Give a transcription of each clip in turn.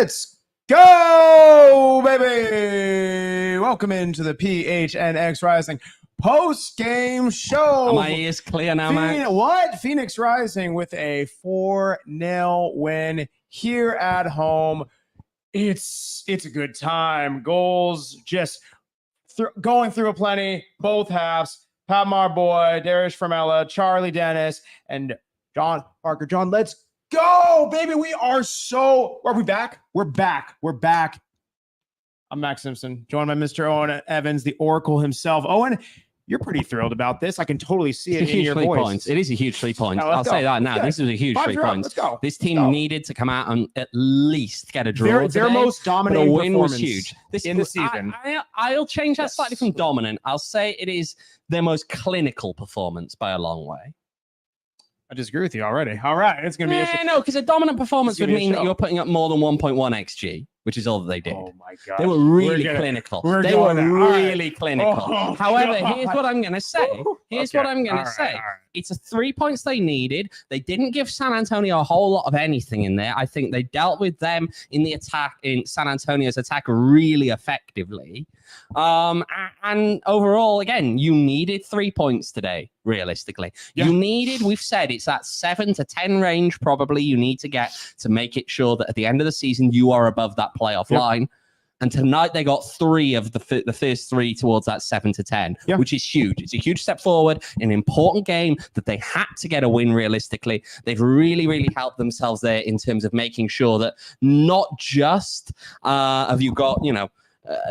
Let's go, baby! Welcome into the PHNX Rising post-game show. Are my ears clear now, Max? What? Phoenix Rising with a 4-0 win here at home. It's a good time. Goals just going through a plenty. Both halves. Pape Mar Boye, Dariusz Formella, Charlie Dennis, and Damien Barker John. Let's go, baby. Are we back? We're back. I'm Max Simpson, joined by Mr. Owain Evans, the Oracle himself. Owain, you're pretty thrilled about this. I can totally see it in your voice. Points. It is a huge 3 points. No, I'll say that now. This is a huge 3 points. Let's go. This team needed to come out and at least get a draw. Their most dominating win performance was huge in the season. I'll change that slightly from dominant. I'll say it is their most clinical performance by a long way. I disagree with you already. All right, it's going to be interesting. No, because a dominant performance would mean that you're putting up more than 1.1 XG, which is all that they did. Oh my God. They were really clinical. They were really clinical. Oh, however, God. here's what I'm going to say. It's a 3 points they needed. They didn't give San Antonio a whole lot of anything in there. I think they dealt with them in the attack, in San Antonio's attack, really effectively. And overall, again, you needed 3 points today, realistically. Yeah. We've said it's that 7 to 10 range probably you need to get to make it sure that at the end of the season, you are above that playoff line. And tonight they got 3 of the first 3 towards that 7 to 10, which is huge. It's a huge step forward, an important game that they had to get a win realistically. They've really, really helped themselves there in terms of making sure that not just have you got,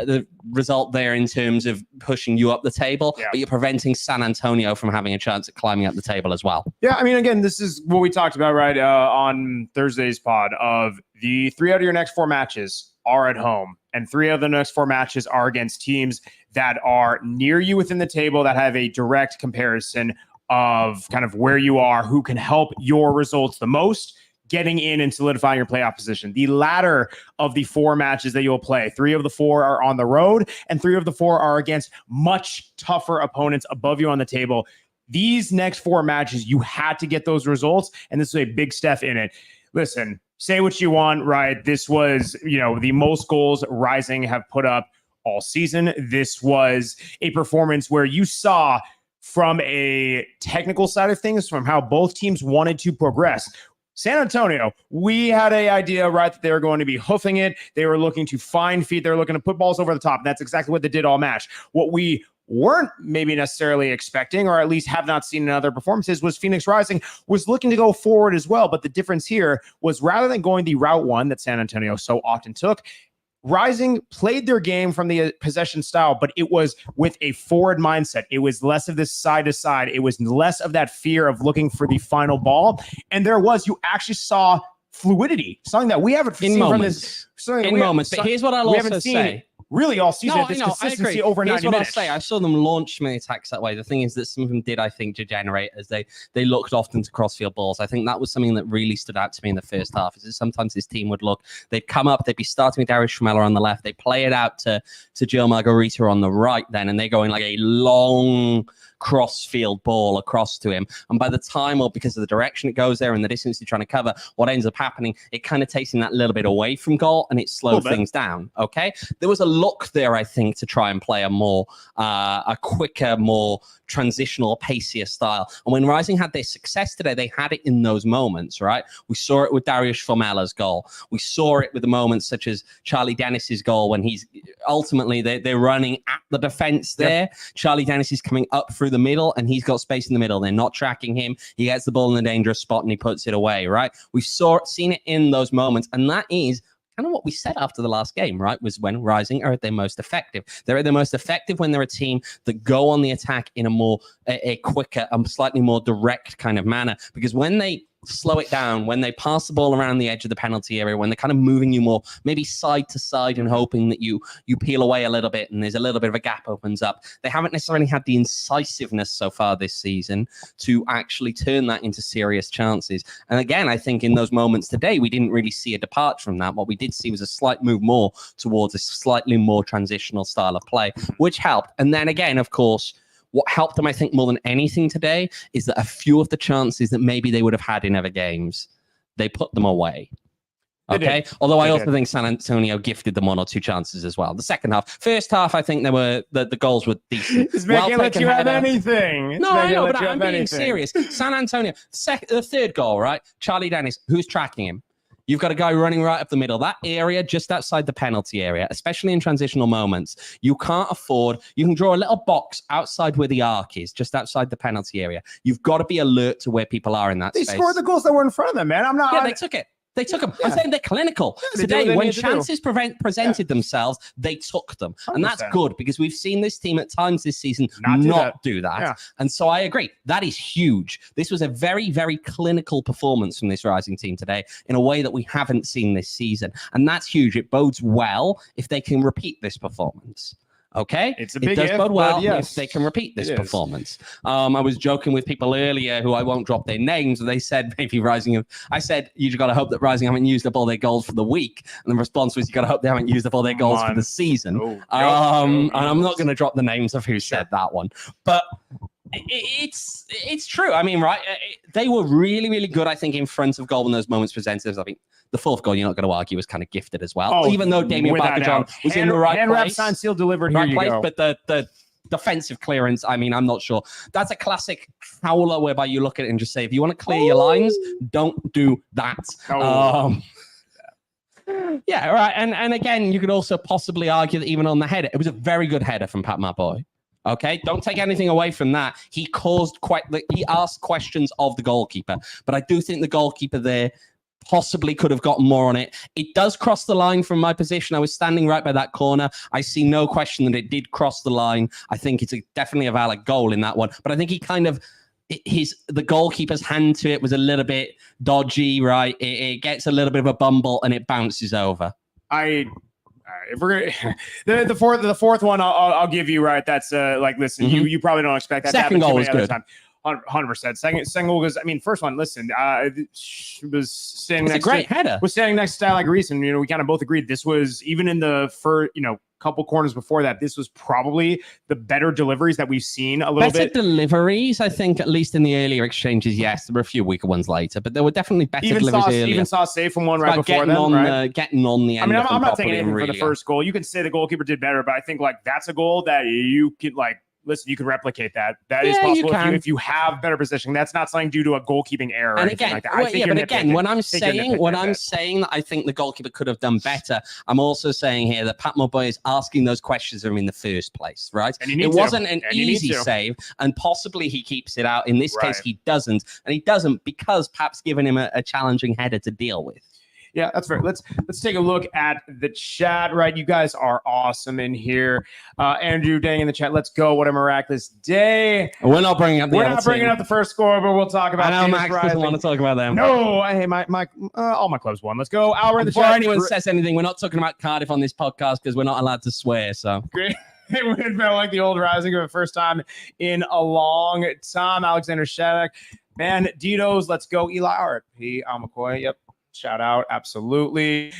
the result there in terms of pushing you up the table, but you're preventing San Antonio from having a chance at climbing up the table as well. Yeah, I mean, again, this is what we talked about, right, on Thursday's pod of the 3 out of your next 4 matches are at home, and 3 of the next 4 matches are against teams that are near you within the table that have a direct comparison of kind of where you are, who can help your results the most, getting in and solidifying your playoff position. The latter of the 4 matches that you'll play, 3 of the 4 are on the road, and 3 of the 4 are against much tougher opponents above you on the table. These next 4 matches, you had to get those results, and this is a big step in it. Listen, say what you want, right? This was, the most goals Rising have put up all season. This was a performance where you saw from a technical side of things, from how both teams wanted to progress. San Antonio, we had an idea, right, that they were going to be hoofing it. They were looking to find feet. They were looking to put balls over the top. And that's exactly what they did all match. What we weren't maybe necessarily expecting, or at least have not seen in other performances, was Phoenix Rising was looking to go forward as well. But the difference here was rather than going the route one that San Antonio so often took, Rising played their game from the possession style, but it was with a forward mindset. It was less of this side to side. It was less of that fear of looking for the final ball. And you actually saw fluidity, something that we haven't seen from this. In moments. But here's what I'll also say. Really all season, this consistency over 90 minutes. I'll say. I saw them launch many attacks that way. The thing is that some of them did, I think, degenerate as they looked often to crossfield balls. I think that was something that really stood out to me in the first half. Is that sometimes this team would look, they'd come up, they'd be starting with Dariusz Formella on the left, they play it out to Joe Margarita on the right then, and they go in like a long cross-field ball across to him. And by the time, or because of the direction it goes there and the distance you're trying to cover, what ends up happening, it kind of takes him that little bit away from goal and it slows things down, okay? There was a look there, I think, to try and play a quicker, more transitional, pacier style. And when Rising had their success today, they had it in those moments, right? We saw it with Dariusz Formella's goal. We saw it with the moments such as Charlie Dennis's goal when he's ultimately, they're running at the defense there. Charlie Dennis is coming up through the middle and he's got space in the middle. They're not tracking him. He gets the ball in the dangerous spot and he puts it away, right? We've seen it in those moments. And that is kind of what we said after the last game, right? Was when Rising are at their most effective. They're at their most effective when they're a team that go on the attack in a quicker and slightly more direct kind of manner. Because when they slow it down, when they pass the ball around the edge of the penalty area, when they're kind of moving you more, maybe side to side and hoping that you peel away a little bit and there's a little bit of a gap opens up. They haven't necessarily had the incisiveness so far this season to actually turn that into serious chances. And again, I think in those moments today, we didn't really see a departure from that. What we did see was a slight move more towards a slightly more transitional style of play, which helped. And then again, of course, what helped them, I think, more than anything today is that a few of the chances that maybe they would have had in other games, they put them away. Okay. Although I also think San Antonio gifted them 1 or 2 chances as well. The second half, first half, I think the goals were decent. This man can't let you have anything. No, I know, but I'm being serious. San Antonio, the third goal, right? Charlie Dennis, who's tracking him? You've got a guy running right up the middle. That area just outside the penalty area, especially in transitional moments, you can't afford. You can draw a little box outside where the arc is, just outside the penalty area. You've got to be alert to where people are in that space. They scored the goals that were in front of them, man. They took it. They took them. Yeah. I'm saying they're clinical. Today, when chances presented themselves, they took them. 100%. And that's good because we've seen this team at times this season not do that. Yeah. And so I agree. That is huge. This was a very, very clinical performance from this Rising team today in a way that we haven't seen this season. And that's huge. It bodes well if they can repeat this performance. Okay, it does bode well if they can repeat this performance. I was joking with people earlier who I won't drop their names, and they said maybe Rising. I said you just got to hope that Rising haven't used up all their goals for the week, and the response was you got to hope they haven't used up all their goals for the season. And I'm not going to drop the names of who said that one, but it's true. I mean, right? They were really, really good. I think in front of goal when those moments presented themselves. I think the fourth goal, you're not going to argue, was kind of gifted as well. Even though Damien Barker John was in the right place, sign seal delivered. Here you go. But the defensive clearance, I mean, I'm not sure. That's a classic howler whereby you look at it and just say, if you want to clear your lines, don't do that. Yeah, right. And again, you could also possibly argue that even on the header, it was a very good header from Pape Mar Boye. Okay, don't take anything away from that. He asked questions of the goalkeeper, but I do think the goalkeeper there possibly could have gotten more on it. It does cross the line from my position. I was standing right by that corner. I see no question that it did cross the line. I think it's definitely a valid goal in that one, but I think he kind of the goalkeeper's hand to it was a little bit dodgy, right? It gets a little bit of a bumble and it bounces over. If we're gonna, the fourth one, I'll give you, right. That's listen, you probably don't expect that. Second goal was good. 100%. Second goal was, I mean, first one, listen, was standing next. It's a great header. Was standing next to like Reese, and we kind of both agreed this was, even in the first, couple corners before that, this was probably the better deliveries that we've seen a little bit. Better deliveries, I think, at least in the earlier exchanges. Yes, there were a few weaker ones later, but there were definitely better deliveries earlier. Even saw a save from one right before then, getting on the end. I mean, I'm not taking anything for the first goal. You can say the goalkeeper did better, but I think that's a goal that you could listen, you can replicate that. That is possible if you have better positioning. That's not something due to a goalkeeping error. And again, like that. When I'm saying that I think the goalkeeper could have done better, I'm also saying here that Pape Mar Boye is asking those questions of him in the first place, right? It wasn't an easy save, and possibly he keeps it out. In this case, he doesn't, and he doesn't because Pap's given him a challenging header to deal with. Yeah, that's fair. Let's take a look at the chat, right? You guys are awesome in here. Andrew Dang in the chat. Let's go. What a miraculous day. We're not bringing up the first score, but we'll talk about it. I know Max doesn't want to talk about them. No, hey, all my clubs won. Let's go. Before anyone says anything, we're not talking about Cardiff on this podcast because we're not allowed to swear. So great. It would have felt like the old Rising for the first time in a long time. Alexander Shaddock. Man, Dito's. Let's go. Eli RP. McCoy. Yep. Shout out. Absolutely.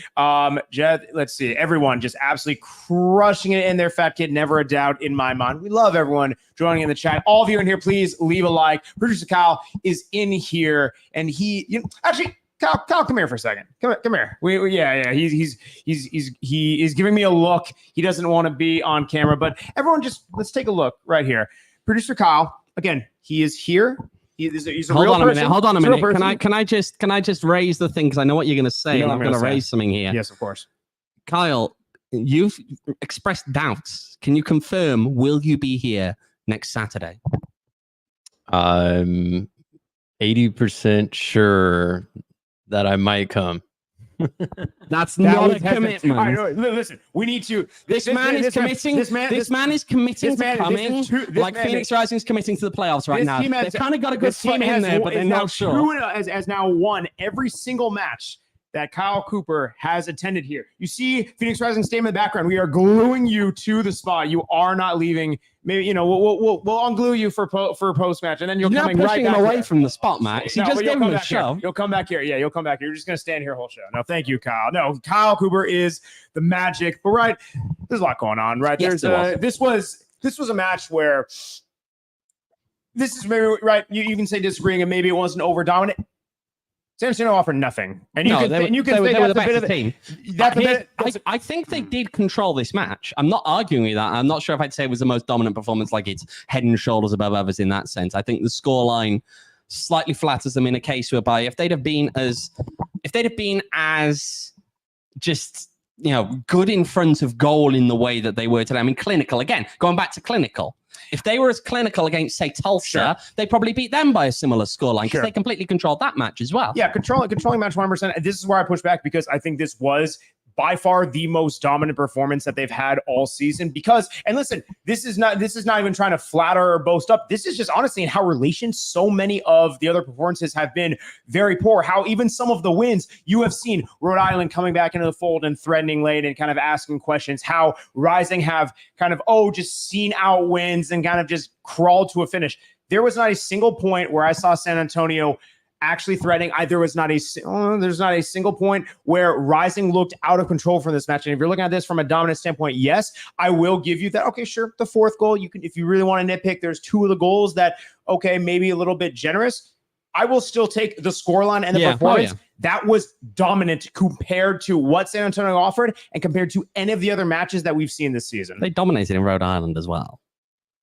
Jed, let's see. Everyone just absolutely crushing it in their Fat Kid. Never a doubt in my mind. We love everyone joining in the chat. All of you in here, please leave a like. Producer Kyle is in here, and actually, Kyle, come here for a second. Come here. He is giving me a look. He doesn't want to be on camera, but everyone let's take a look right here. Producer Kyle, again, he is here. He's a real person. Hold on a minute. Can I just raise the thing because I know what you're going to say. And I'm going to raise something here. Yes, of course. Kyle, you've expressed doubts. Can you confirm? Will you be here next Saturday? I'm 80% sure that I might come. That's not a commitment. All right, listen, we need to. This man is committing to coming. Phoenix Rising is committing to the playoffs right now. They've kind of got a good foot in there, but they're not sure. Has now won every single match that Kyle Cooper has attended here. You see Phoenix Rising statement in the background. We are gluing you to the spot. You are not leaving. Maybe we'll unglue you for post match, and then you're coming right back away from the spot, Max. You just gave him a shove. You'll come back here. Yeah, you'll come back here. You're just gonna stand here whole show. No, thank you, Kyle. No, Kyle Cooper is the magic. But right, there's a lot going on. Right, yes, this was a match where this is maybe right. You can say disagreeing, and maybe it wasn't over dominant. San Antonio offered nothing, and you No, can they were- and you can they were- think they were that's the a bit better of team. that's a bit. I think they did control this match. I'm not arguing with that. I'm not sure if I'd say it was the most dominant performance, like it's head and shoulders above others in that sense. I think the scoreline slightly flatters them in a case whereby if they'd have been as just good in front of goal in the way that they were today. I mean, clinical again. Going back to clinical. If they were as clinical against, say, Tulsa, they probably beat them by a similar scoreline because they completely controlled that match as well. Yeah, controlling match 100%. This is where I push back because I think this was by far the most dominant performance that they've had all season. Because, and listen, this is not even trying to flatter or boast up. This is just honestly in how relations so many of the other performances have been very poor. How even some of the wins you have seen Rhode Island coming back into the fold and threatening late and kind of asking questions. How Rising have kind of just seen out wins and kind of just crawled to a finish. There was not a single point where I saw San Antonio actually threatening. There's not a single point where Rising looked out of control from this match. And if you're looking at this from a dominant standpoint, yes, I will give you that. Okay, sure. The fourth goal, you can, if you really want to nitpick, there's two of the goals that, okay, maybe a little bit generous. I will still take the scoreline and the performance. That was dominant compared to what San Antonio offered and compared to any of the other matches that we've seen this season. They dominated in Rhode Island as well.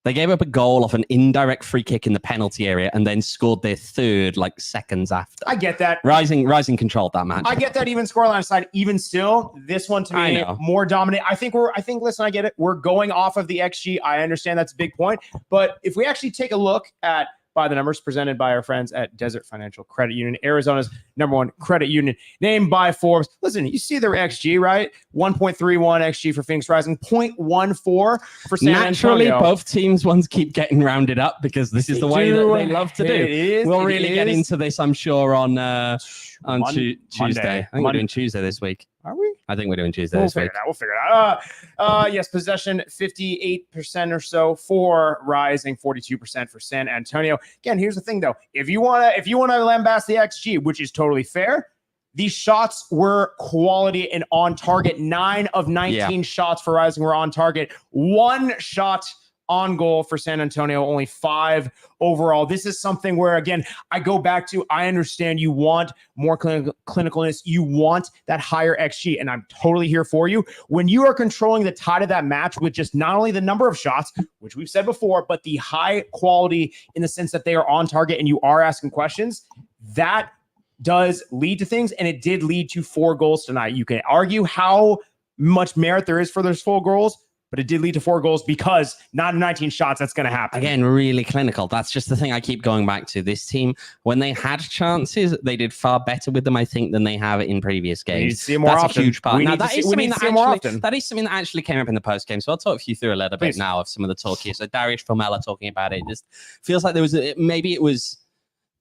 They gave up a goal off an indirect free kick in the penalty area and then scored their third seconds after. I get that. Rising controlled that match. I get that even scoreline aside. Even still, this one to me more dominant. I think listen, I get it. We're going off of the XG. I understand that's a big point. But if we actually take a look at by the numbers presented by our friends at Desert Financial Credit Union, Arizona's #1 credit union, named by Forbes. Listen, you see their XG, right? 1.31 XG for Phoenix Rising, 0.14 for San Naturally, Antonio. both teams ones keep getting rounded up because this is the way that they love to do. We'll really get into this, I'm sure, on Tuesday. I think we're doing Tuesday this week. Are we? I think we're doing Tuesday this week. We'll figure it out. Yes, possession 58% or so for Rising, 42% for San Antonio. Again, here's the thing though. If you wanna lambast the XG, which is totally fair, these shots were quality and on target. 9 of 19 shots for Rising were on target. 1 shot on goal for San Antonio, only 5 overall. This is something where, again, I go back to, I understand you want more clinicalness. You want that higher XG, and I'm totally here for you. When you are controlling the tide of that match with just not only the number of shots, which we've said before, but the high quality in the sense that they are on target and you are asking questions, that does lead to things, and it did lead to 4 goals tonight. You can argue how much merit there is for those 4 goals, but it did lead to 4 goals because not in 19 shots, that's going to happen. Again, really clinical. That's just the thing I keep going back to. This team, when they had chances, they did far better with them, I think, than they have in previous games. We need to see it more That's often. A huge part. Now, That is something that actually came up in the post game. So I'll talk you through a little bit now of some of the talk here. So Dariusz Formella talking about it. Just feels like there was maybe it was.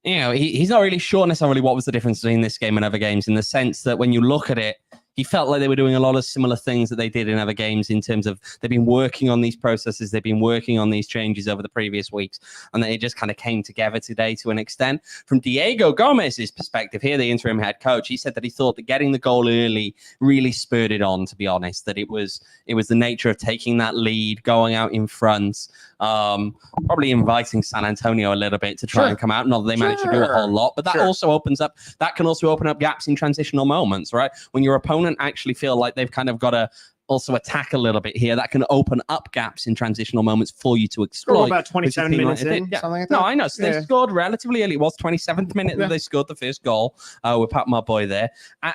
He's not really sure necessarily what was the difference between this game and other games, in the sense that when you look at it, he felt like they were doing a lot of similar things that they did in other games in terms of they've been working on these processes, they've been working on these changes over the previous weeks, and they just kind of came together today to an extent. From Diego Gomez's perspective here, the interim head coach, he said that he thought that getting the goal early really spurred it on, to be honest, that it was the nature of taking that lead, going out in front, probably inviting San Antonio a little bit to try and come out. Not that they managed to do a whole lot, but that can also open up gaps in transitional moments, right? When your opponent actually feel like they've kind of got to also attack a little bit here, that can open up gaps in transitional moments for you to exploit. About 27 minutes in, something like that. No, I know. So they scored relatively early. It was 27th minute that they scored the first goal with Pape Mar Boye there.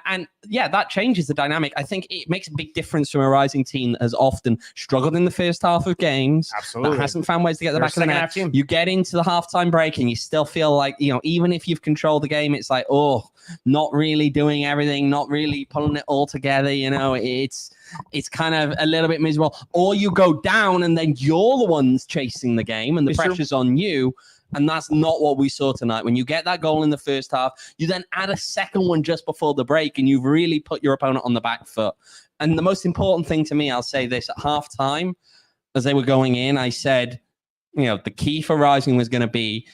And that changes the dynamic. I think it makes a big difference from a Rising team that has often struggled in the first half of games. Absolutely. That hasn't found ways to get the back of the net. You get into the halftime break and you still feel like, even if you've controlled the game, it's like, not really doing everything, not really pulling it all together. It's kind of a little bit miserable. Or you go down and then you're the ones chasing the game and the pressure's on you. And that's not what we saw tonight. When you get that goal in the first half, you then add a second one just before the break and you've really put your opponent on the back foot. And the most important thing to me, I'll say this, at halftime, as they were going in, I said, the key for Rising was going to be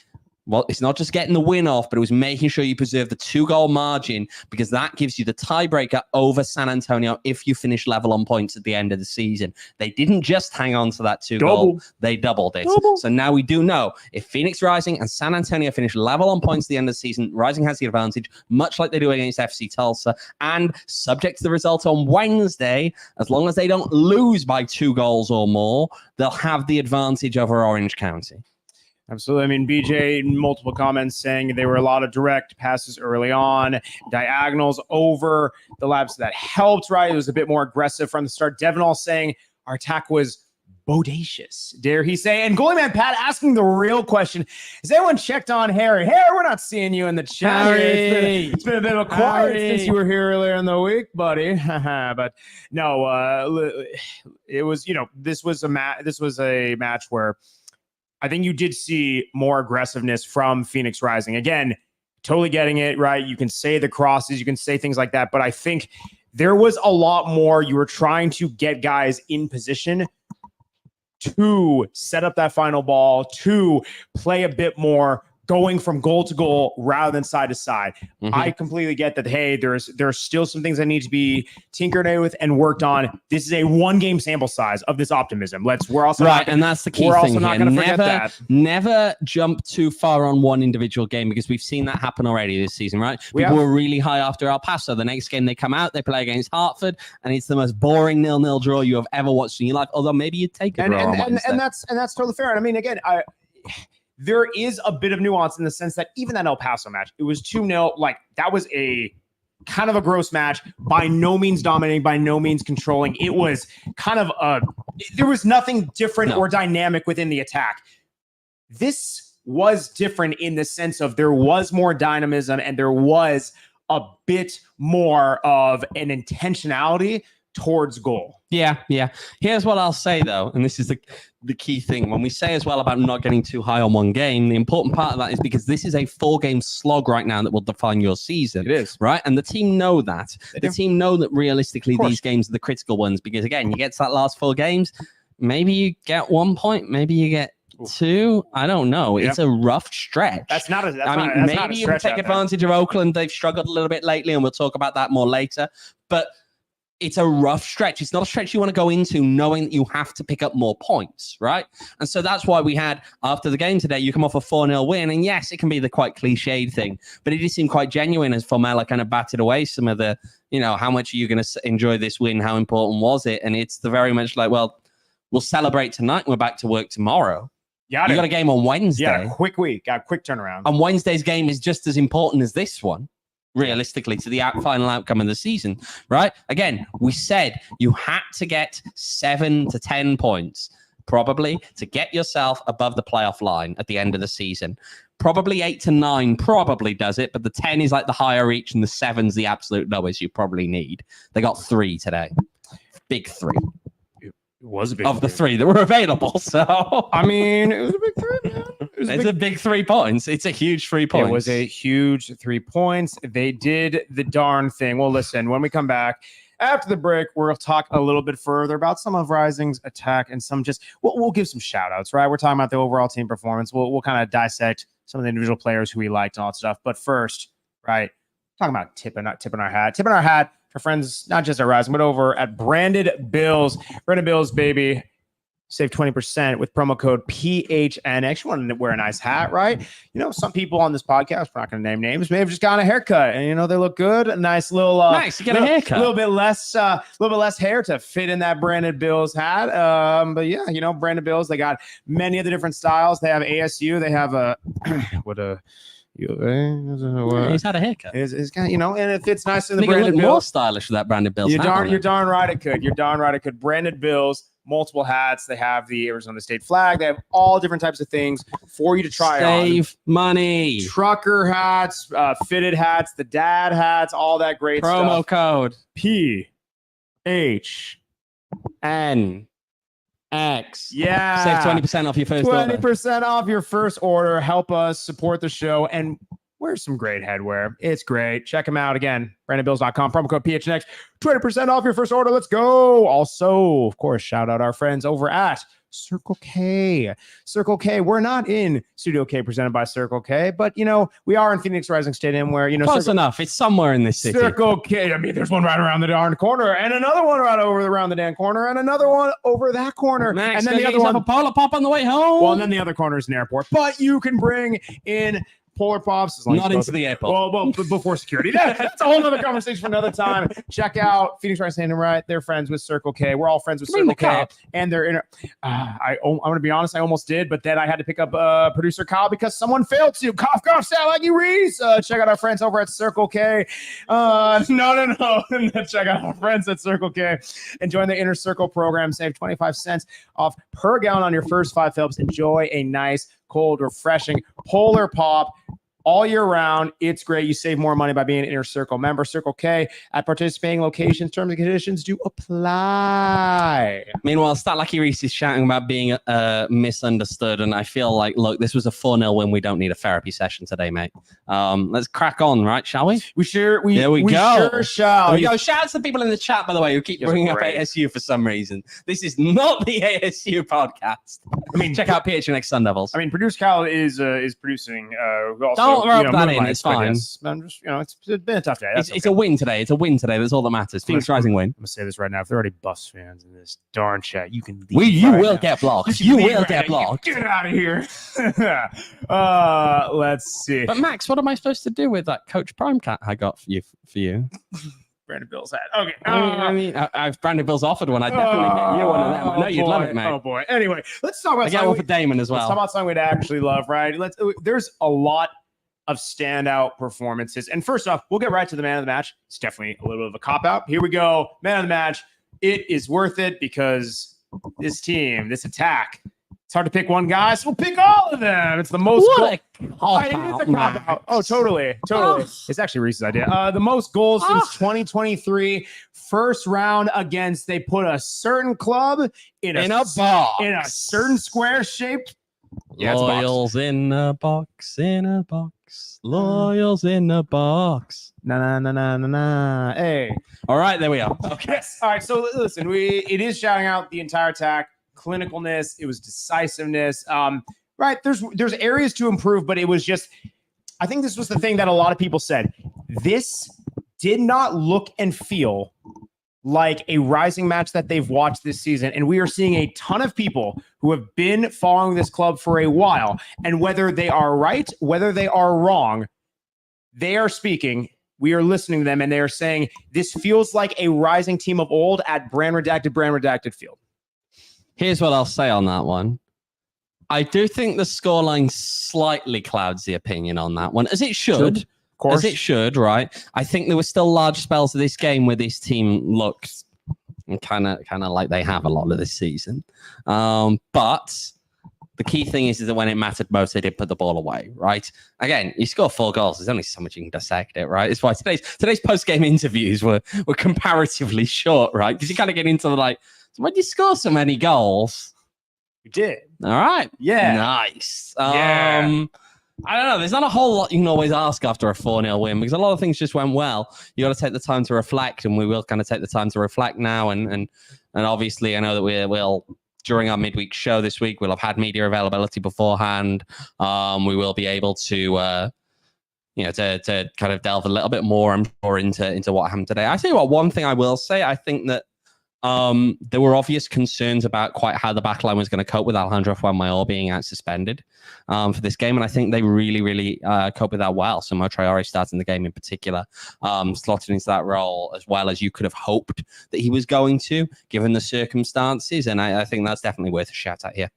Well, it's not just getting the win off, but it was making sure you preserve the 2-goal margin, because that gives you the tiebreaker over San Antonio if you finish level on points at the end of the season. They didn't just hang on to that 2-goal, they doubled it. So now we do know if Phoenix Rising and San Antonio finish level on points at the end of the season, Rising has the advantage, much like they do against FC Tulsa. And subject to the result on Wednesday, as long as they don't lose by 2 goals or more, they'll have the advantage over Orange County. Absolutely. I mean, BJ, multiple comments saying there were a lot of direct passes early on, diagonals over the laps that helped, right? It was a bit more aggressive from the start. Devin all saying our attack was bodacious, dare he say. And Goalie Man Pat asking the real question, has anyone checked on Harry? Harry, we're not seeing you in the chat. It's been a bit of a quiet since you were here earlier in the week, buddy. But no, it was, this was a match where I think you did see more aggressiveness from Phoenix Rising. Again, totally getting it, right? You can say the crosses, you can say things like that, but I think there was a lot more. You were trying to get guys in position to set up that final ball, to play a bit more, going from goal to goal rather than side to side. Mm-hmm. I completely get that. Hey, there's still some things that need to be tinkered with and worked on. This is a 1-game sample size of this optimism. We're also right, and that's the key we're thing also not here. going to forget that. Never jump too far on one individual game, because we've seen that happen already this season, right? People were really high after El Paso. The next game they come out, they play against Hartford, and it's the most boring 0-0 draw you have ever watched in your life. Although maybe you'd take a draw and that's totally fair. And I mean, again, there is a bit of nuance in the sense that even that El Paso match, it was 2-0. That was a kind of a gross match, by no means dominating, by no means controlling. It was kind of there was nothing different or dynamic within the attack. This was different in the sense of there was more dynamism and there was a bit more of an intentionality towards goal. Yeah. Here's what I'll say, though, and this is the key thing. When we say as well about not getting too high on one game, the important part of that is because this is a 4-game slog right now that will define your season. It is. Right? And the team know that. The team know that realistically these games are the critical ones, because, again, you get to that last 4 games, maybe you get 1 point, maybe you get 2. I don't know. It's a rough stretch. Maybe you can take advantage of Oakland. They've struggled a little bit lately, and we'll talk about that more later. But it's a rough stretch. It's not a stretch you want to go into knowing that you have to pick up more points, right? And so that's why we had, after the game today, you come off a 4-0 win. And yes, it can be the quite cliched thing, but it did seem quite genuine as Formella kind of batted away some of the, how much are you going to enjoy this win? How important was it? And it's the very much like, well, we'll celebrate tonight and we're back to work tomorrow. You got a game on Wednesday. Yeah, quick week, got a quick turnaround. And Wednesday's game is just as important as this one, realistically, to the final outcome of the season, right? Again, we said you had to get 7 to 10 points, probably, to get yourself above the playoff line at the end of the season. Probably 8 to 9 probably does it, but the 10 is like the higher reach and the 7's the absolute lowest you probably need. They got 3 today. Big 3. It was a big of the 3 that were available. So I mean, it was a big 3, man. It's a big 3 points. It's a huge 3 points. It was a huge 3 points. They did the darn thing. Well, listen, when we come back after the break, we'll talk a little bit further about some of Rising's attack and some we'll give some shout outs, right? We're talking about the overall team performance. We'll kind of dissect some of the individual players who we liked and all that stuff. But first, right, talking about tipping our hat for friends, not just at Rising, but over at Branded Bills. Branded Bills, baby. Save 20% with promo code PHNX. You want to wear a nice hat, right? Some people on this podcast, we're not going to name names, may have just gotten a haircut, and they look good. A nice little, nice. You get a haircut. A little bit less hair to fit in that Branded Bills hat. But yeah, Branded Bills. They got many of the different styles. They have ASU. They have he's had a haircut. It's kind of, and it fits nice in the Branded Bills. More stylish with that Branded Bills. You're darn right it could. You're darn right it could. Branded Bills. Multiple hats. They have the Arizona State flag. They have all different types of things for you to try on. Save money. Trucker hats, fitted hats, the dad hats, all that great stuff. Promo code PHNX. Yeah. Save 20% off your first order. 20% off your first order. Help us support the show. And wears some great headwear. It's great. Check him out again. BrandonBills.com, promo code PHNX, 20% off your first order. Let's go. Also, of course, shout out our friends over at Circle K. Circle K. We're not in Studio K presented by Circle K, but we are in Phoenix Rising Stadium where close enough. It's somewhere in this city. Circle K. I mean, there's one right around the darn corner, and another one right over around the damn corner, and another one over that corner, Max, and then the other one. A polar pop on the way home. Well, and then the other corner is an airport, but you can bring in Polar Pops as long not as into the airport. Well, before security. That's a whole other conversation for another time. Check out Phoenix Rising Stadium, right? They're friends with Circle K. We're all friends with Circle K, and they're in. I'm going to be honest. I almost did, but then I had to pick up producer Kyle because someone failed to. Cough, cough, sound like you, Reese. Check out our friends over at Circle K. No. Check out our friends at Circle K and join the Inner Circle program. Save 25 cents off per gallon on your first 5 fills. Enjoy a nice, cold, refreshing Polar Pop all year round. It's great. You save more money by being an Inner Circle member. Circle K at participating locations. Terms and conditions do apply. Meanwhile, Stat Lucky Reese is shouting about being misunderstood, and I feel like, look, this was a 4-0 win. We don't need a therapy session today, mate. Let's crack on, right? Shall we? There we go. Sure shall. There we go. Shout out to the people in the chat, by the way, who keep bringing up ASU for some reason. This is not the ASU podcast. I mean, check out PHNX Sun Devils. I mean, producer Kyle is producing. Don't rub that in. It's fine. I'm just, it's been a tough day. It's a win today. It's a win today. That's all that matters. Phoenix Rising win. I'm gonna say this right now. If there are already Buffs fans in this darn chat, you can leave. You will get blocked. You will get blocked. Get out of here. Let's see. But Max, what am I supposed to do with that Coach Prime cat I got for you? Brandon Bill's hat. Okay. I've Brandon Bill's offered one. I definitely get you one of them. I know you'd love it, mate. Oh boy. Anyway, let's talk about. I get one for Damon as well. Let's talk about something we'd actually love, right? There's a lot of standout performances. And first off, we'll get right to the man of the match. It's definitely a little bit of a cop-out. Here we go. Man of the match. It is worth it because this team, this attack, it's hard to pick one guy, so we'll pick all of them. It's the most cop-out. Oh, totally. It's actually Reese's idea. The most goals since 2023. First round against, they put a certain club in a box. In a certain square-shaped. Yeah, Loyals in a box, in a box. Loyals in a box. Na. Hey. All right, there we are. Okay. Yes. All right. So listen, it is shouting out the entire attack, clinicalness. It was decisiveness. Right. There's areas to improve, but it was just. I think this was the thing that a lot of people said. This did not look and feel like a Rising match that they've watched this season. And we are seeing a ton of people who have been following this club for a while. And whether they are right, whether they are wrong, they are speaking. We are listening to them, and they are saying this feels like a Rising team of old at brand redacted field. Here's what I'll say on that one. I do think the scoreline slightly clouds the opinion on that one, as it should. As it should, right? I think there were still large spells of this game where this team looked kind of like they have a lot of this season. But the key thing is that when it mattered most, they did put the ball away, right? Again, you score 4 goals. There's only so much you can dissect it, right? It's why today's post-game interviews were comparatively short, right? Because you kind of get into so when you score so many goals, you did. All right. Yeah. Nice. Yeah. I don't know. There's not a whole lot you can always ask after a 4-0 win because a lot of things just went well. You got to take the time to reflect, and we will kind of take the time to reflect now. And obviously, I know that we'll during our midweek show this week, we'll have had media availability beforehand. We will be able to, to kind of delve a little bit more, I'm sure, into what happened today. I tell you what, one thing I will say, I think that there were obvious concerns about quite how the backline was going to cope with Alejandro Fuenmayor being out suspended for this game. And I think they really, really coped with that well. So Mo Traore starting the game in particular, slotted into that role as well as you could have hoped that he was going to, given the circumstances. And I think that's definitely worth a shout out here.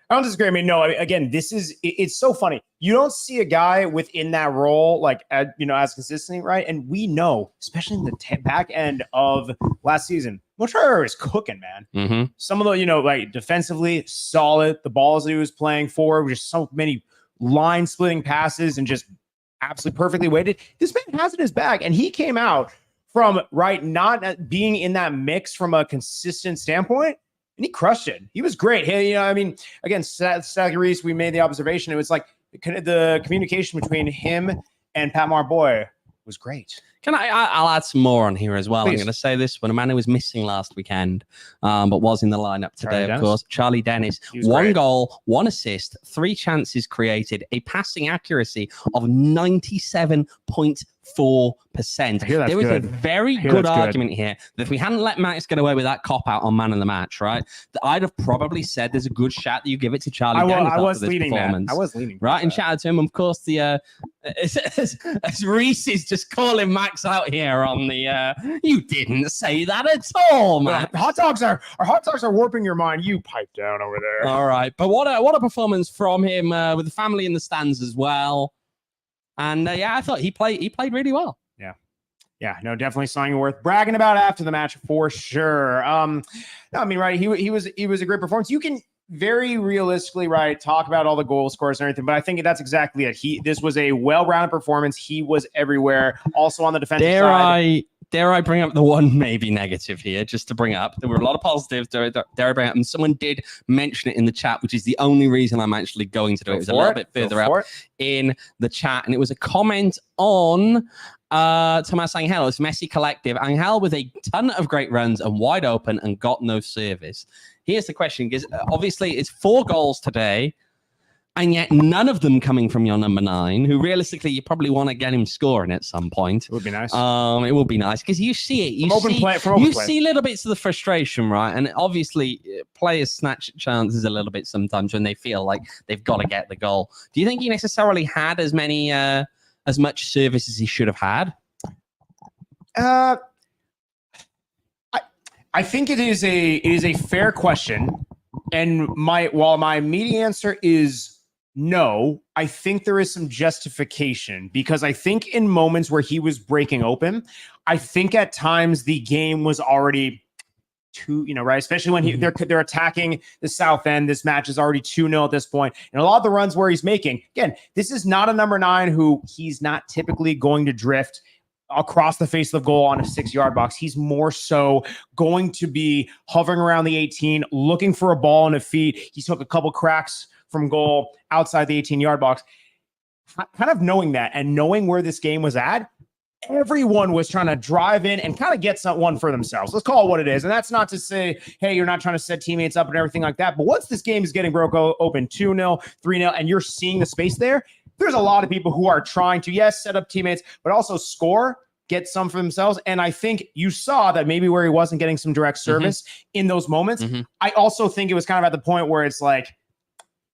I don't disagree. I mean, no, again, it's so funny. You don't see a guy within that role, as consistently, right? And we know, especially in the back end of last season, Mo Traore is cooking, man. Mm-hmm. Some of the, defensively solid, the balls that he was playing for, just so many line splitting passes and just absolutely perfectly weighted. This man has it in his bag, and he came out from, not being in that mix from a consistent standpoint. And he crushed it. He was great. Hey, again, Sally Reese, we made the observation. It was like, the communication between him and Pape Mar Boye was great. I'll add some more on here as well. Please. I'm going to say this one. A man who was missing last weekend, but was in the lineup today, of course. Charlie Dennis. 1 goal, 1 assist, 3 chances created, a passing accuracy of 97.4%. There is a very good argument here that if we hadn't let Max get away with that cop out on man of the match, right, that I'd have probably said there's a good shot that you give it to Charlie Dennis. I was leaning that. I was leaning right, and shout out to him. Of course, as Reese is just calling Max out here on the you didn't say that at all, man. Hot dogs are warping your mind. You pipe down over there. All right, but what a performance from him with the family in the stands as well. And I thought he played really well. Yeah, no, definitely something worth bragging about after the match for sure. No, I mean, right, he was a great performance. You can very realistically, right, talk about all the goal scores and everything, but I think that's exactly it. This was a well-rounded performance. He was everywhere. Also on the defensive side. Dare I bring up the one maybe negative here, just to bring up? There were a lot of positives. Dare I bring up? And someone did mention it in the chat, which is the only reason I'm actually going to do it. It was a little bit further up in the chat, and it was a comment on Tomas Angel. It's Messi Collective. Angel with a ton of great runs and wide open and got no service. Here's the question, because obviously it's 4 goals today, and yet none of them coming from your number 9, who realistically you probably want to get him scoring at some point. It would be nice. It would be nice because you see it. You see little bits of the frustration, right? And obviously players snatch chances a little bit sometimes when they feel like they've got to get the goal. Do you think he necessarily had as much service as he should have had? I think it is a fair question, and while my immediate answer is no, I think there is some justification, because I think in moments where he was breaking open, I think at times the game was already right, especially when they're attacking the south end. This match is already 2-0 at this point, and a lot of the runs where he's making, again, this is not a number 9 who he's not typically going to drift across the face of the goal on a 6-yard box. He's more so going to be hovering around the 18, looking for a ball in a feet. He took a couple cracks from goal outside the 18-yard box. Kind of knowing that and knowing where this game was at, everyone was trying to drive in and kind of get one for themselves. Let's call it what it is. And that's not to say, hey, you're not trying to set teammates up and everything like that. But once this game is getting Bronco open 2-0, 3-0, and you're seeing the space there, there's a lot of people who are trying to, yes, set up teammates, but also score, get some for themselves. And I think you saw that maybe where he wasn't getting some direct service in those moments. I also think it was kind of at the point where it's like,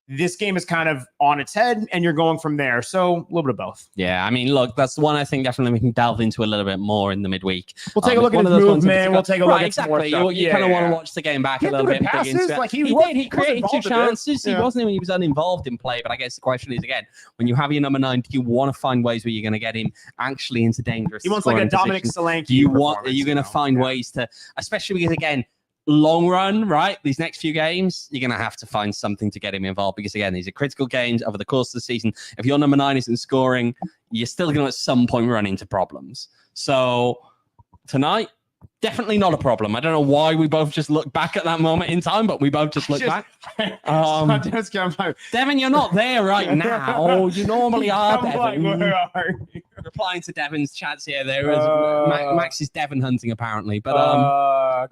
this game is kind of on its head and you're going from there. So a little bit of both. Yeah, I mean, look, that's the one I think definitely we can delve into a little bit more in the midweek. We'll take a look at his movement. We'll take a look at exactly. You kind of want to watch the game back a little bit. He created 2 chances. He wasn't when he was uninvolved in play. But I guess the question is, again, when you have your number 9, do you want to find ways where you're going to get him actually into dangerous? He wants like a Dominic Solanke. Are you going to find ways to, especially because, again, long run, right? These next few games, you're going to have to find something to get him involved, because again, these are critical games over the course of the season. If your number 9 isn't scoring, you're still going to at some point run into problems. So tonight, definitely not a problem. I don't know why we both just looked back at that moment in time, but we both just looked back. Devin, you're not there right now. You normally are, Devin. Where are you? Replying to Devin's chats here. There is Max is Devin hunting apparently, but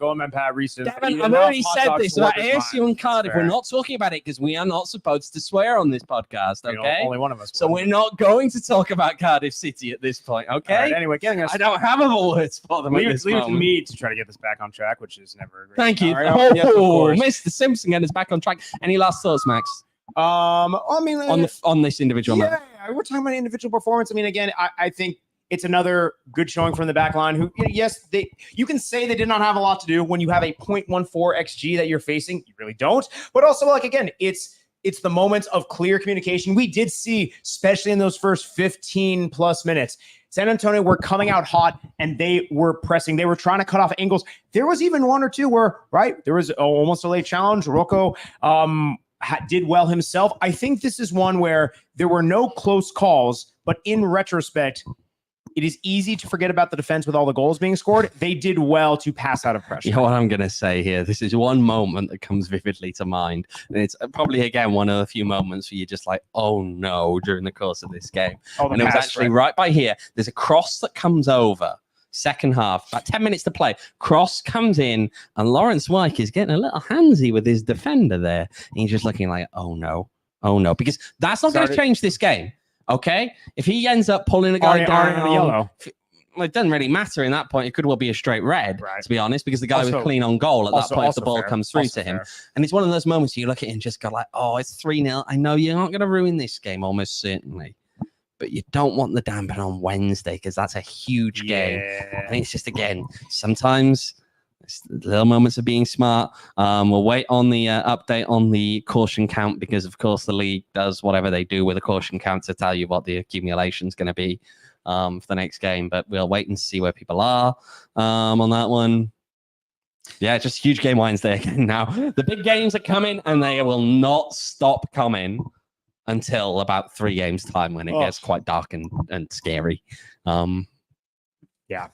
go on, man, Pat. Recent. Devin, I've already said this about ASU and Cardiff. We're not talking about it because we are not supposed to swear on this podcast. Okay, only one of us. So we're not going to talk about Cardiff City at this point. Okay. Right, anyway, I don't have other words for them. Leave it to me to try to get this back on track, which is never a great. Thank you. Right, yes, Mr. Simpson getting us back on track. Any last thoughts, Max? I mean, on this individual match. We're talking about individual performance. I mean, again, I think it's another good showing from the back line who, yes, you can say they did not have a lot to do when you have a 0.14 XG that you're facing. You really don't. But also, like, again, it's the moments of clear communication. We did see, especially in those first 15 plus minutes, San Antonio were coming out hot and they were pressing. They were trying to cut off angles. There was even 1 or 2 where, right, there was almost a late challenge. Rocco did well himself. I think this is one where there were no close calls, but in retrospect, it is easy to forget about the defense with all the goals being scored. They did well to pass out of pressure. You know what I'm going to say here? This is one moment that comes vividly to mind. And it's probably, again, one of the few moments where you're just like, oh no, during the course of this game. And it was actually right by here. There's a cross that comes over. Second half, about 10 minutes to play. Cross comes in, and Lawrence Wyke is getting a little handsy with his defender there. And he's just looking like, oh no, because that's not going to change this game. Okay, if he ends up pulling a guy down, the yellow. Well, it doesn't really matter in that point. It could well be a straight red, to be honest, because the guy was clean on goal at that point if the ball comes through to him. And it's one of those moments you look at it and just go like, oh, it's 3-0. I know you're not going to ruin this game, almost certainly. But you don't want the dampen on Wednesday because that's a huge game. And it's just, again, sometimes it's little moments of being smart. We'll wait on the update on the caution count because, of course, the league does whatever they do with a caution count to tell you what the accumulation is going to be for the next game. But we'll wait and see where people are on that one. Yeah, just huge game Wednesday again now. The big games are coming and they will not stop coming until about 3 games time when it gets quite dark and scary. Yeah.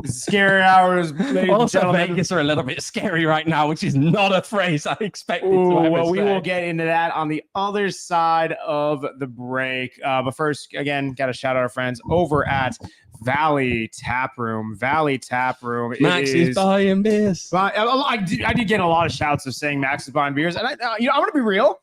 Scary hours. Also, Vegas are a little bit scary right now, which is not a phrase I expected to ever well, say. we will get into that on the other side of the break. But first, again, got to shout out our friends over at Valley Tap Room. Valley Tap Room. Max is buying beers. I did get a lot of shouts of saying Max is buying beers. And I'm going to be real.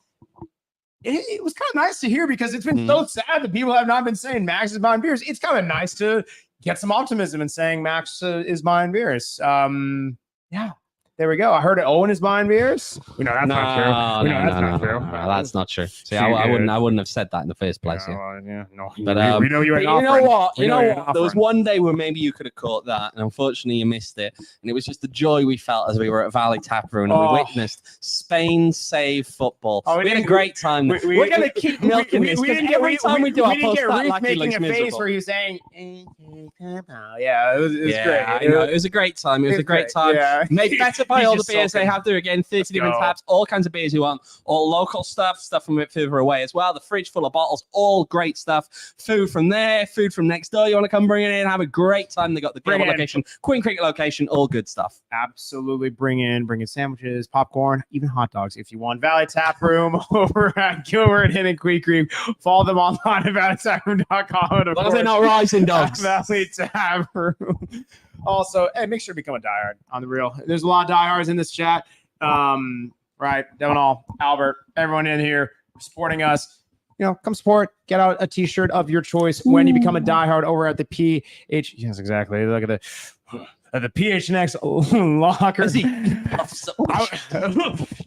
It was kind of nice to hear because it's been so sad that people have not been saying Max is buying beers. It's kind of nice to get some optimism in saying Max is buying beers. Yeah, there we go. I heard Owen is buying beers. We know that's not true. That's not true. That's not true. See, I wouldn't have said that in the first place. No. But we know you. You know what? There was one day where maybe you could have caught that, and unfortunately you missed it. And it was just the joy we felt as we were at Valley Tap Room and we witnessed Spain save football. We had a great time. We're going to keep milking this. Every time we do our post that like he looks miserable. Face where he's saying, yeah, it was great. I know. It was a great time. It was a great time. Yeah. Made better by all the beers they have there again. 30 different taps, all kinds of beers you want. All local stuff from a bit further away as well. The fridge full of bottles, all great stuff. Food from there, food from next door. You want to come bring it in, have a great time. They got the global location, Queen Creek location, all good stuff. Absolutely. Bring in sandwiches, popcorn, even hot dogs if you want. Valley Tap Room over at Gilbert and Queen Creek. Follow them online at valleytaproom.com. As long as they're not rising dogs. Valley Tap Room. Also, hey, make sure to become a diehard on the real. There's a lot of diehards in this chat. Right, Devin All, Albert, everyone in here supporting us. Come support. Get out a T-shirt of your choice when you become a diehard over at the PH. Yes, exactly. Look at the PHNX locker.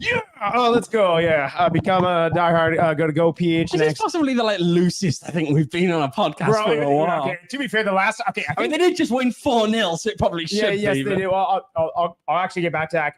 Yeah. Oh, let's go. Yeah. Become a diehard. Go PHNX. This is possibly the loosest I think we've been on a podcast for a while. Okay. To be fair, the last. Okay. I mean, they did just win 4-0, so it probably should be. Yes, they do. I'll actually get back to that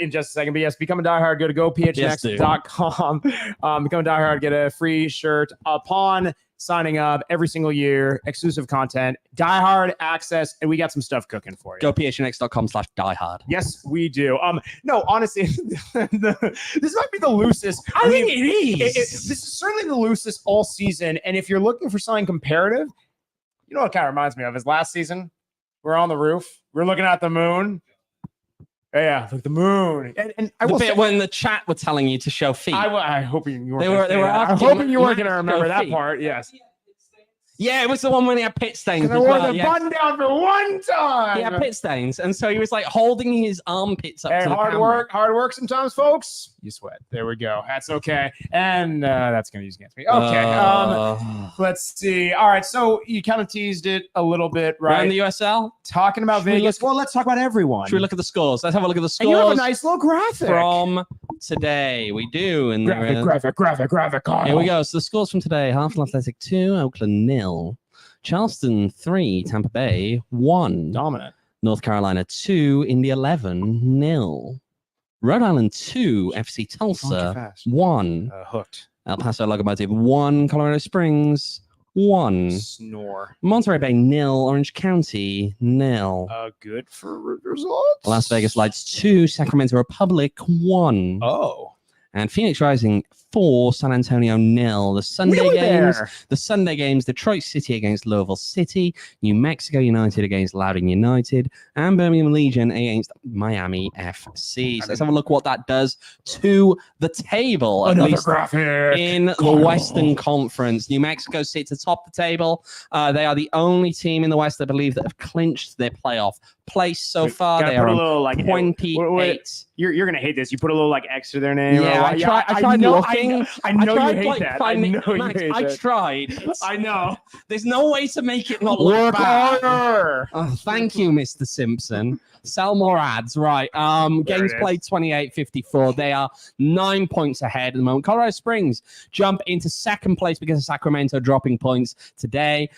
in just a second. But yes, become a diehard. Go to gophnx.com. Become a diehard. Get a free shirt upon signing up every single year, exclusive content, diehard access, and we got some stuff cooking for you. Go phnx.com/diehard. Yes, we do. No, honestly, this might be the loosest. I think it is. This is certainly the loosest all season. And if you're looking for something comparative, you know what it kind of reminds me of is last season. We're on the roof. We're looking at the moon. Yeah, look, the moon. And I will say, when the chat were telling you to show feet. I hope you were. I'm hoping you weren't going to remember that part. Yes. Yeah, it was the one when he had pit stains. I wore the button down for one time. He had pit stains, and so he was holding his armpits up. To the camera. Hard work sometimes, folks. You sweat. There we go. That's okay. And that's going to use against me. Okay. Let's see. All right. So you kind of teased it a little bit, right? In the USL, talking about Vegas. Well, let's talk about everyone. Should we look at the scores? Let's have a look at the scores. And you have a nice little graphic from today. We do. And graphic. Here we go. So the scores from today: Hartlepool Athletic 2, Oakland 0, Charleston 3, Tampa Bay 1, dominant. North Carolina 2, Indy 11 0, Rhode Island 2, FC Tulsa 1, hooked. El Paso Locomotive 1, Colorado Springs 1, snore. Monterey Bay 0, Orange County 0. Good for results. Las Vegas Lights 2, Sacramento Republic 1. Oh. and Phoenix Rising 4, San Antonio 0. The Sunday games, Detroit City against Louisville City, New Mexico United against Loudoun United, and Birmingham Legion against Miami FC. So let's have a look what that does to the table. Another graphic in the Western Conference. New Mexico sits atop the table. They are the only team in the West, I believe, that have clinched their playoff place so far. They are on 28. You're gonna hate this. You put a little like X to their name. Yeah, I tried looking. I know you hate that. I know you hate I that. tried. I know. There's no way to make it not look Work bad. harder. Oh, thank you, Mr. Simpson. Sell more ads, right? Games played 28-54. They are 9 points ahead at the moment. Colorado Springs jump into second place because of Sacramento dropping points today.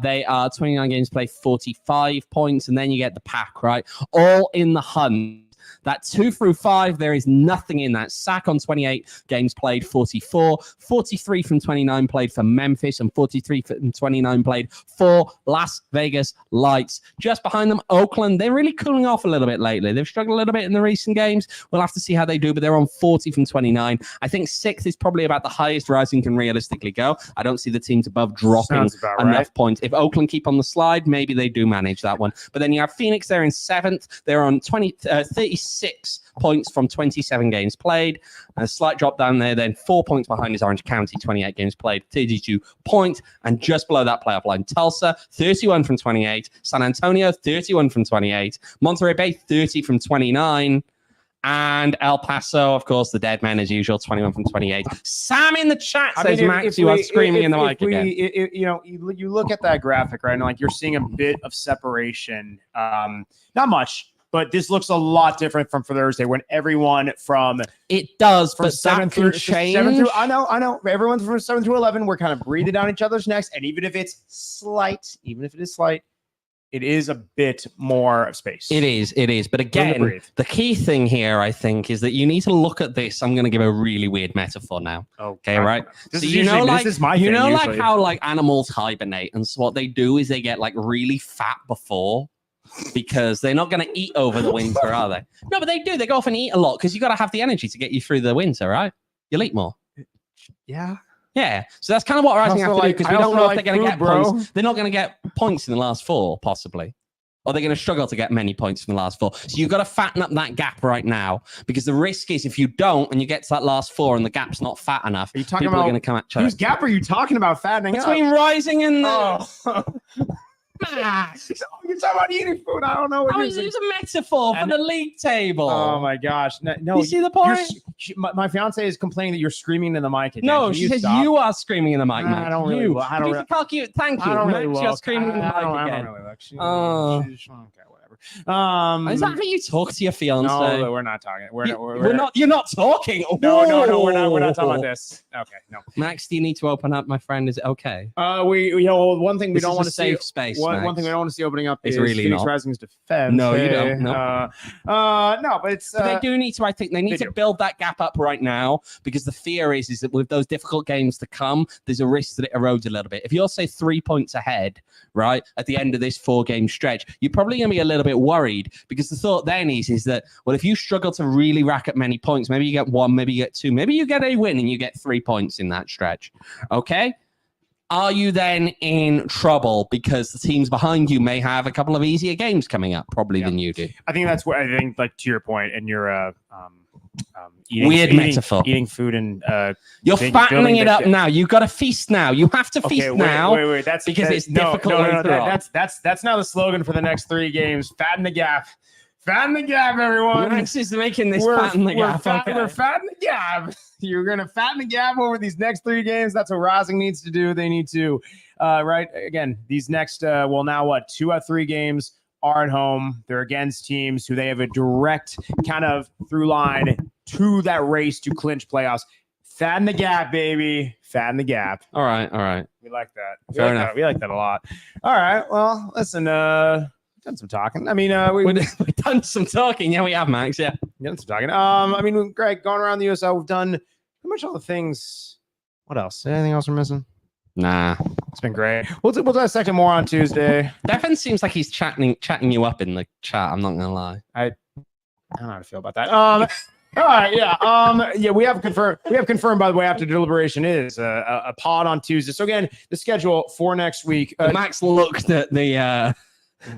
They are 29 games played, 45 points, and then you get the pack, right? All in the hunt. That 2 through 5, there is nothing in that. Sac on 28 games played, 44. 43 from 29 played for Memphis, and 43 from 29 played for Las Vegas Lights. Just behind them, Oakland. They're really cooling off a little bit lately. They've struggled a little bit in the recent games. We'll have to see how they do, but they're on 40 from 29. I think 6th is probably about the highest Rising can realistically go. I don't see the teams above dropping enough points. If Oakland keep on the slide, maybe they do manage that one. But then you have Phoenix, they're in 7th. They're on 36 points from 27 games played. A slight drop down there. Then 4 points behind is Orange County, 28 games played, 32 points. And just below that playoff line, Tulsa, 31 from 28. San Antonio, 31 from 28. Monterey Bay, 30 from 29. And El Paso, of course, the dead man as usual, 21 from 28. Sam in the chat says, Max, you are screaming in the mic again. You look at that graphic, right? And like you're seeing a bit of separation. Not much. But this looks a lot different from for Thursday when everyone from it does, from but 7 through change. 7 through I know. Everyone's from 7 through 11. We're kind of breathing down each other's necks, and even if it is slight, it is a bit more of space. It is. But again, the key thing here, I think, is that you need to look at this. I'm going to give a really weird metaphor now. Okay, right? This is my thing, like how like animals hibernate, and so what they do is they get like really fat before. Because they're not going to eat over the winter, are they? No, but they do. They go off and eat a lot because you got to have the energy to get you through the winter, right? You'll eat more. Yeah. So that's kind of what Rising have to do because we don't know if they're going to get points. They're not going to get points in the last 4, possibly. Or they're going to struggle to get many points in the last 4. So you've got to fatten up that gap right now because the risk is if you don't and you get to that last 4 and the gap's not fat enough, people are going to come at you. Whose gap are you talking about fattening Between Rising and Max. You're talking about eating food. I don't know what it was a metaphor for the league table. Oh my gosh. No, you see the point? My fiance is complaining that you're screaming in the mic again. No, she says you are screaming in the mic, Max. I don't really look. Thank you. Max, you're screaming in the mic again. I don't really look. Okay, whatever. Is that how you talk to your fiance? No, we're not talking. We're not. You're not talking. No, we're not talking about this. Okay, no. Max, do you need to open up, my friend? Is it okay? One thing we don't want to see. Safe space. One thing we don't want to see opening up is really Phoenix Rising's defense. No, you don't. No. No, but it's. But they do need to. I think they need to build that gap up right now because the fear is that with those difficult games to come, there's a risk that it erodes a little bit. If you're say 3 points ahead, right, at the end of this 4-game stretch, you're probably going to be a little bit worried because the thought then is that well, if you struggle to really rack up many points, maybe you get 1, maybe you get 2, maybe you get a win and you get 3 points in that stretch. Okay. Are you then in trouble because the teams behind you may have a couple of easier games coming up, probably than you do? I think that's what I think. Like to your point, and your metaphor, eating food and you're fattening it up now. You've got to feast now. You have to feast now. Wait. That's it's difficult. That's now the slogan for the next 3 games. Fatten the gap. Fatten the gap, everyone. Max is making this fatten the gap. We're fattening the gap. You're going to fatten the gap over these next 3 games. That's what Rising needs to do. They need to, right? Again, these next, 2 out of 3 games are at home. They're against teams who they have a direct kind of through line to that race to clinch playoffs. Fatten the gap, baby. Fatten the gap. All right. We like that. Fair enough. We like that a lot. All right. Well, listen, done some talking. I mean, we've done some talking. Yeah, we have, Max. Yeah, done some talking. I mean, Greg, going around the USL, we've done pretty much all the things. What else? Anything else we're missing? Nah, it's been great. We'll dissect it more on Tuesday. Devin seems like he's chatting you up in the chat. I'm not gonna lie. I don't know how to feel about that. All right, yeah, we have confirmed. By the way, after deliberation is a pod on Tuesday. So again, the schedule for next week. Max looked at the.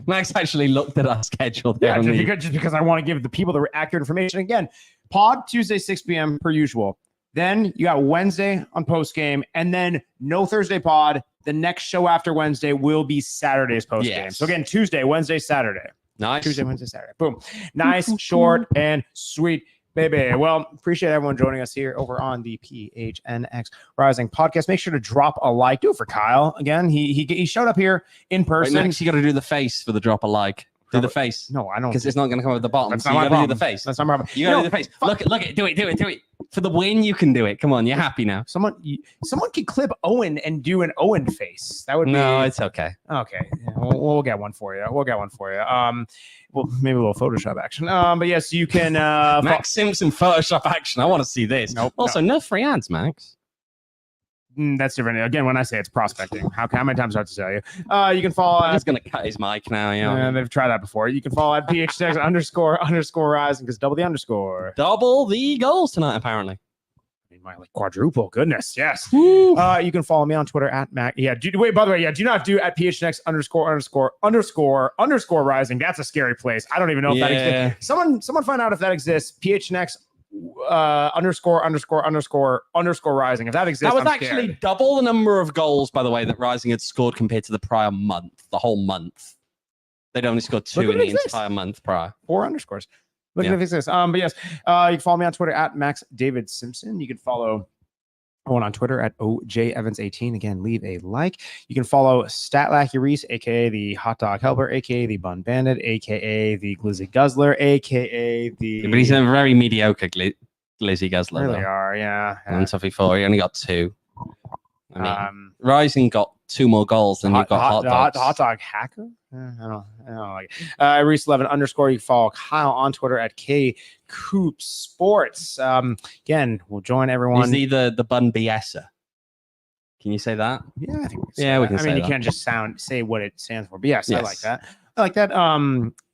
Max actually looked at our schedule. There just because I want to give the people the accurate information. Again, pod Tuesday 6 p.m. per usual. Then you got Wednesday on post game, and then no Thursday pod. The next show after Wednesday will be Saturday's post game. Yes. So again, Tuesday, Wednesday, Saturday. Nice. Tuesday, Wednesday, Saturday. Boom. Nice, short, and sweet, baby. Well, appreciate everyone joining us here over on the PHNX Rising podcast. Make sure to drop a like. Do it for Kyle. Again, he showed up here in person. Right, Max, you got to do the face for the drop a like. Do the face. No, I don't. Because it's not going to come over the bottom. That's so not you my got to do problem. the face. That's not my problem. You got to do the face. Look it. Do it. For the win, you can do it. Come on, you're happy now. Someone could clip Owain and do an Owain face. That would be. No, it's okay. Okay, yeah, we'll get one for you. Well, maybe a little Photoshop action. But yes, you can. Max Simpson Photoshop action. I want to see this. Nope, also, no free ads, Max. That's different. Again, when I say it's prospecting, how many times do I have to tell you? You can follow. I'm just gonna cut his mic now. Yeah, they've tried that before. You can follow at PHX __ rising because double the underscore. Double the goals tonight, apparently. My quadruple. Goodness, yes. Woo. You can follow me on Twitter at Mac. Yeah. Wait. By the way, do not do at PHX __ rising. That's a scary place. I don't even know if that exists. Someone find out if that exists. PHNX __ rising. If that exists, That was I'm actually scared. double the number of goals, by the way, that Rising had scored compared to the prior month, the whole month. They'd only scored 2 in the entire month prior. 4 underscores. Look at if it exists. But yes, you can follow me on Twitter at Max David Simpson. You can follow Owen on Twitter at OJEvans18. Again, leave a like. You can follow Statlacky Reese, aka the Hot Dog Helper, aka the Bun Bandit, aka the Glizzy Guzzler, aka the. But he's a very mediocre Glizzy Guzzler. Really are, yeah. On Toffee 4, he only got 2. I mean, Rising got 2 more goals than you've got Hot Dog Hacker. I don't like it. Reese 11 _ you can follow Kyle on Twitter at KCoop Sports. Again, we'll join everyone. Is he the Bun BSer? Can you say that? Yeah, I think we can say you that. can't just say what it stands for. But yes, I Yes. like that.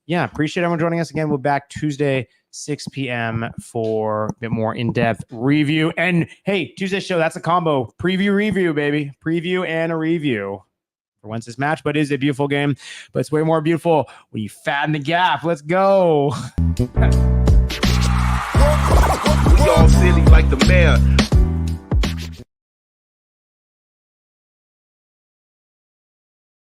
Yeah, appreciate everyone joining us again. We're back Tuesday 6 p.m. for a bit more in-depth review. And hey, Tuesday show, that's a combo. Review, baby. Preview and a review for Wednesday's match. But it is a beautiful game. But it's way more beautiful when you fatten the gap. Let's go. We all silly like the mayor.